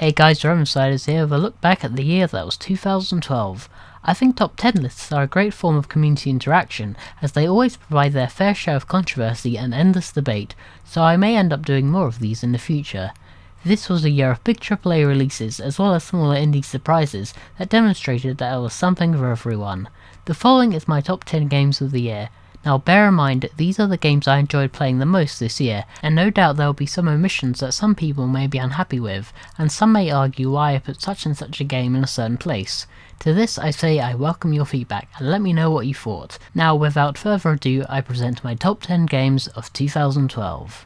Hey guys, Romansliders here with a look back at the year that was 2012. I think top 10 lists are a great form of community interaction, as they always provide their fair share of controversy and endless debate, so I may end up doing more of these in the future. This was a year of big AAA releases as well as smaller indie surprises that demonstrated that there was something for everyone. The following is my top 10 games of the year. Now bear in mind, these are the games I enjoyed playing the most this year, and no doubt there will be some omissions that some people may be unhappy with, and some may argue why I put such and such a game in a certain place. To this I say I welcome your feedback, and let me know what you thought. Now without further ado, I present my top 10 games of 2012.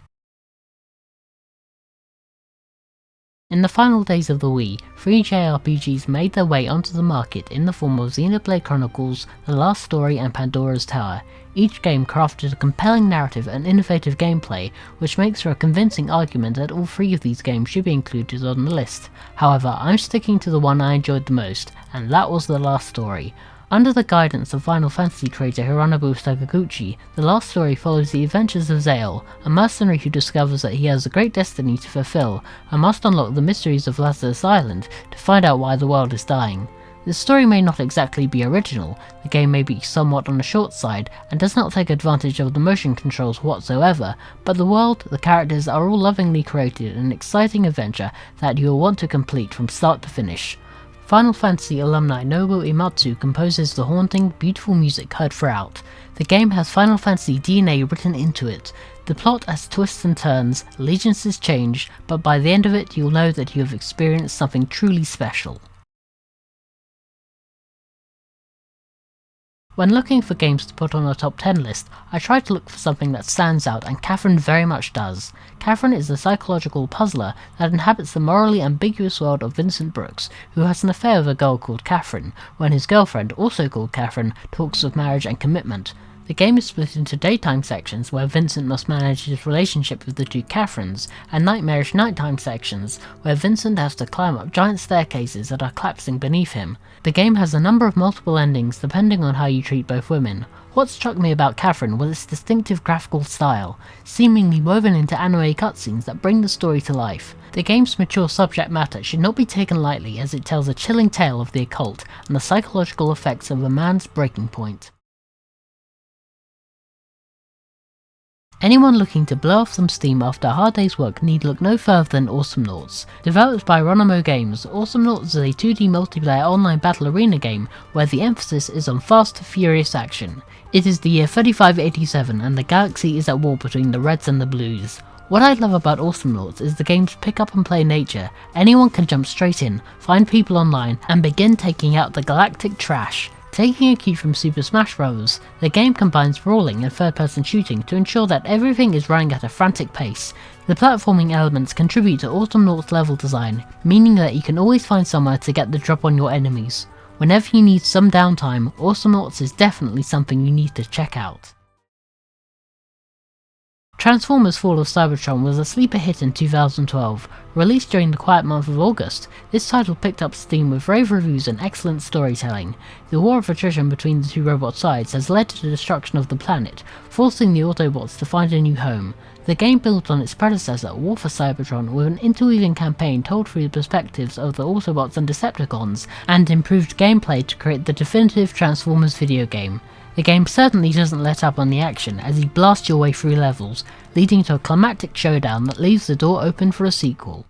In the final days of the Wii, 3 JRPGs made their way onto the market in the form of Xenoblade Chronicles, The Last Story and Pandora's Tower. Each game crafted a compelling narrative and innovative gameplay, which makes for a convincing argument that all 3 of these games should be included on the list. However, I'm sticking to the one I enjoyed the most, and that was The Last Story. Under the guidance of Final Fantasy creator Hironobu Sakaguchi, The Last Story follows the adventures of Zale, a mercenary who discovers that he has a great destiny to fulfill and must unlock the mysteries of Lazarus Island to find out why the world is dying. The story may not exactly be original, the game may be somewhat on the short side and does not take advantage of the motion controls whatsoever, but the world, the characters are all lovingly created in an exciting adventure that you will want to complete from start to finish. Final Fantasy alumni Nobuo Uematsu composes the haunting, beautiful music heard throughout. The game has Final Fantasy DNA written into it. The plot has twists and turns, allegiances change, but by the end of it you'll know that you have experienced something truly special. When looking for games to put on a top 10 list, I try to look for something that stands out, and Catherine very much does. Catherine is a psychological puzzler that inhabits the morally ambiguous world of Vincent Brooks, who has an affair with a girl called Catherine, when his girlfriend, also called Catherine, talks of marriage and commitment. The game is split into daytime sections where Vincent must manage his relationship with the 2 Catherines, and nightmarish nighttime sections where Vincent has to climb up giant staircases that are collapsing beneath him. The game has a number of multiple endings depending on how you treat both women. What struck me about Catherine was its distinctive graphical style, seemingly woven into anime cutscenes that bring the story to life. The game's mature subject matter should not be taken lightly, as it tells a chilling tale of the occult and the psychological effects of a man's breaking point. Anyone looking to blow off some steam after a hard day's work need look no further than Awesomenauts. Developed by Ronamo Games, Awesomenauts is a 2D multiplayer online battle arena game where the emphasis is on fast, furious action. It is the year 3587 and the galaxy is at war between the Reds and the Blues. What I love about Awesomenauts is the game's pick up and play nature. Anyone can jump straight in, find people online, and begin taking out the galactic trash. Taking a cue from Super Smash Bros., the game combines brawling and third-person shooting to ensure that everything is running at a frantic pace. The platforming elements contribute to Awesomenauts' level design, meaning that you can always find somewhere to get the drop on your enemies. Whenever you need some downtime, Awesomenauts is definitely something you need to check out. Transformers Fall of Cybertron was a sleeper hit in 2012. Released during the quiet month of August, this title picked up steam with rave reviews and excellent storytelling. The war of attrition between the 2 robot sides has led to the destruction of the planet, forcing the Autobots to find a new home. The game built on its predecessor, War for Cybertron, with an interweaving campaign told through the perspectives of the Autobots and Decepticons, and improved gameplay to create the definitive Transformers video game. The game certainly doesn't let up on the action as you blast your way through levels, leading to a climactic showdown that leaves the door open for a sequel.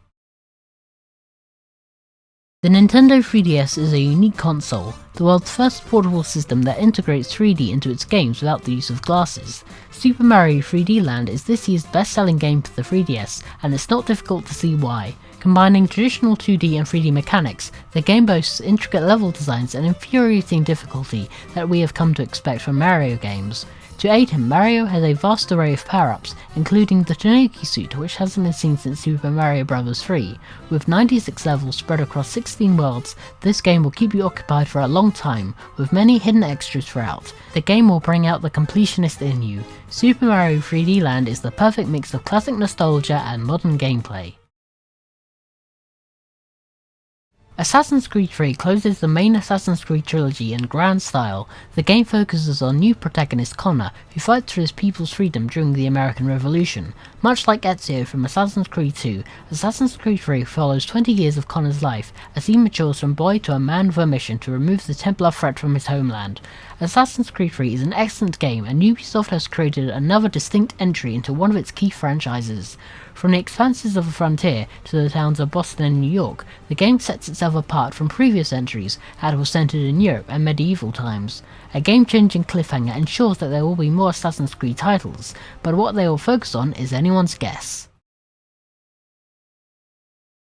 The Nintendo 3DS is a unique console, the world's first portable system that integrates 3D into its games without the use of glasses. Super Mario 3D Land is this year's best-selling game for the 3DS, and it's not difficult to see why. Combining traditional 2D and 3D mechanics, the game boasts intricate level designs and infuriating difficulty that we have come to expect from Mario games. To aid him, Mario has a vast array of power-ups, including the Tanuki suit, which hasn't been seen since Super Mario Bros. 3. With 96 levels spread across 16 worlds, this game will keep you occupied for a long time, with many hidden extras throughout. The game will bring out the completionist in you. Super Mario 3D Land is the perfect mix of classic nostalgia and modern gameplay. Assassin's Creed 3 closes the main Assassin's Creed trilogy in grand style. The game focuses on new protagonist Connor, who fights for his people's freedom during the American Revolution. Much like Ezio from Assassin's Creed 2, Assassin's Creed 3 follows 20 years of Connor's life as he matures from boy to a man with a mission to remove the Templar threat from his homeland. Assassin's Creed 3 is an excellent game, and Ubisoft has created another distinct entry into one of its key franchises. From the expanses of the frontier to the towns of Boston and New York, the game sets itself apart from previous entries that were centered in Europe and medieval times. A game-changing cliffhanger ensures that there will be more Assassin's Creed titles, but what they will focus on is anyone's guess.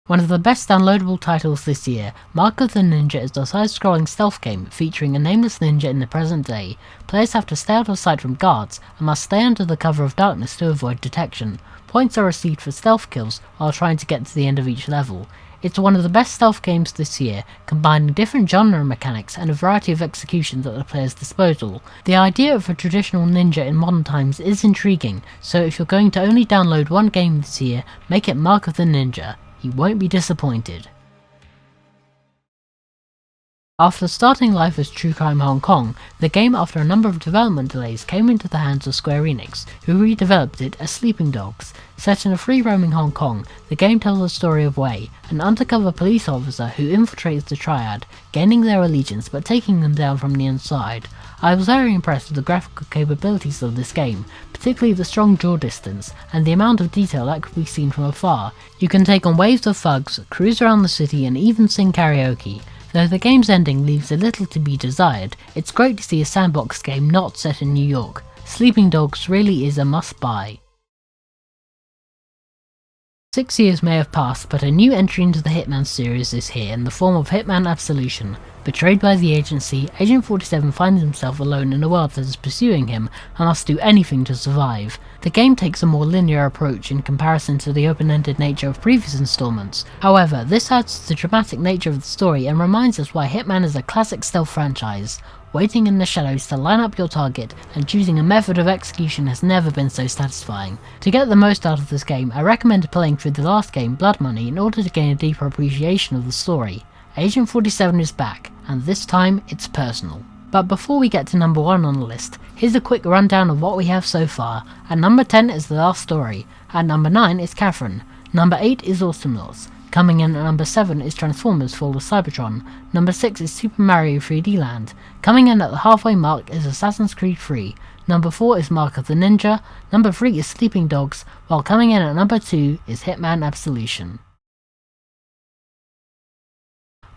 One of the best downloadable titles this year, Mark of the Ninja is a side-scrolling stealth game featuring a nameless ninja in the present day. Players have to stay out of sight from guards and must stay under the cover of darkness to avoid detection. Points are received for stealth kills while trying to get to the end of each level. It's one of the best stealth games this year, combining different genre mechanics and a variety of executions at the player's disposal. The idea of a traditional ninja in modern times is intriguing, so if you're going to only download one game this year, make it Mark of the Ninja. You won't be disappointed. After starting life as True Crime Hong Kong, the game, after a number of development delays, came into the hands of Square Enix, who redeveloped it as Sleeping Dogs. Set in a free-roaming Hong Kong, the game tells the story of Wei, an undercover police officer who infiltrates the Triad, gaining their allegiance but taking them down from the inside. I was very impressed with the graphical capabilities of this game, particularly the strong draw distance and the amount of detail that could be seen from afar. You can take on waves of thugs, cruise around the city and even sing karaoke. Though the game's ending leaves a little to be desired, it's great to see a sandbox game not set in New York. Sleeping Dogs really is a must-buy. 6 years may have passed, but a new entry into the Hitman series is here in the form of Hitman Absolution. Betrayed by the agency, Agent 47 finds himself alone in a world that is pursuing him and must do anything to survive. The game takes a more linear approach in comparison to the open-ended nature of previous installments. However, this adds to the dramatic nature of the story and reminds us why Hitman is a classic stealth franchise. Waiting in the shadows to line up your target and choosing a method of execution has never been so satisfying. To get the most out of this game, I recommend playing through the last game, Blood Money, in order to gain a deeper appreciation of the story. Agent 47 is back, and this time it's personal. But before we get to number 1 on the list, here's a quick rundown of what we have so far. At number 10 is The Last Story, at number 9 is Catherine, number 8 is Awesomenauts, coming in at number 7 is Transformers Fall of Cybertron, number 6 is Super Mario 3D Land, coming in at the halfway mark is Assassin's Creed 3, number 4 is Mark of the Ninja, number 3 is Sleeping Dogs, while coming in at number 2 is Hitman Absolution.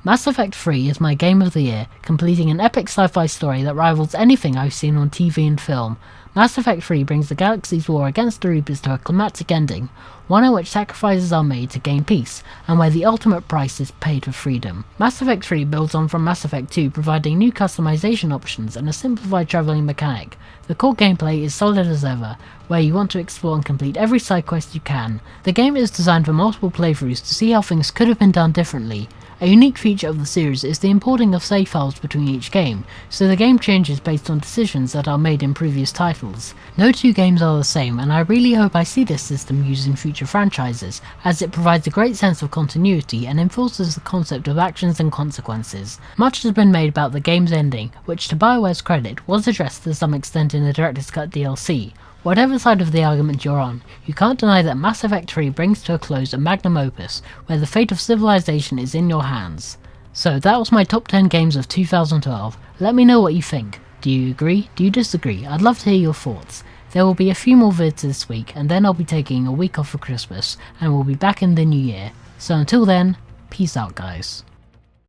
Mass Effect 3 is my game of the year, completing an epic sci-fi story that rivals anything I've seen on TV and film. Mass Effect 3 brings the galaxy's war against the Reapers to a climactic ending, one in which sacrifices are made to gain peace, and where the ultimate price is paid for freedom. Mass Effect 3 builds on from Mass Effect 2, providing new customization options and a simplified travelling mechanic. The core gameplay is solid as ever, where you want to explore and complete every side quest you can. The game is designed for multiple playthroughs to see how things could have been done differently. A unique feature of the series is the importing of save files between each game, so the game changes based on decisions that are made in previous titles. No two games are the same, and I really hope I see this system used in future franchises, as it provides a great sense of continuity and enforces the concept of actions and consequences. Much has been made about the game's ending, which to BioWare's credit was addressed to some extent in the Director's Cut DLC. Whatever side of the argument you're on, you can't deny that Mass Effect 3 brings to a close a magnum opus, where the fate of civilization is in your hands. So that was my top 10 games of 2012, let me know what you think. Do you agree? Do you disagree? I'd love to hear your thoughts. There will be a few more vids this week, and then I'll be taking a week off for Christmas, and we'll be back in the new year. So until then, peace out guys.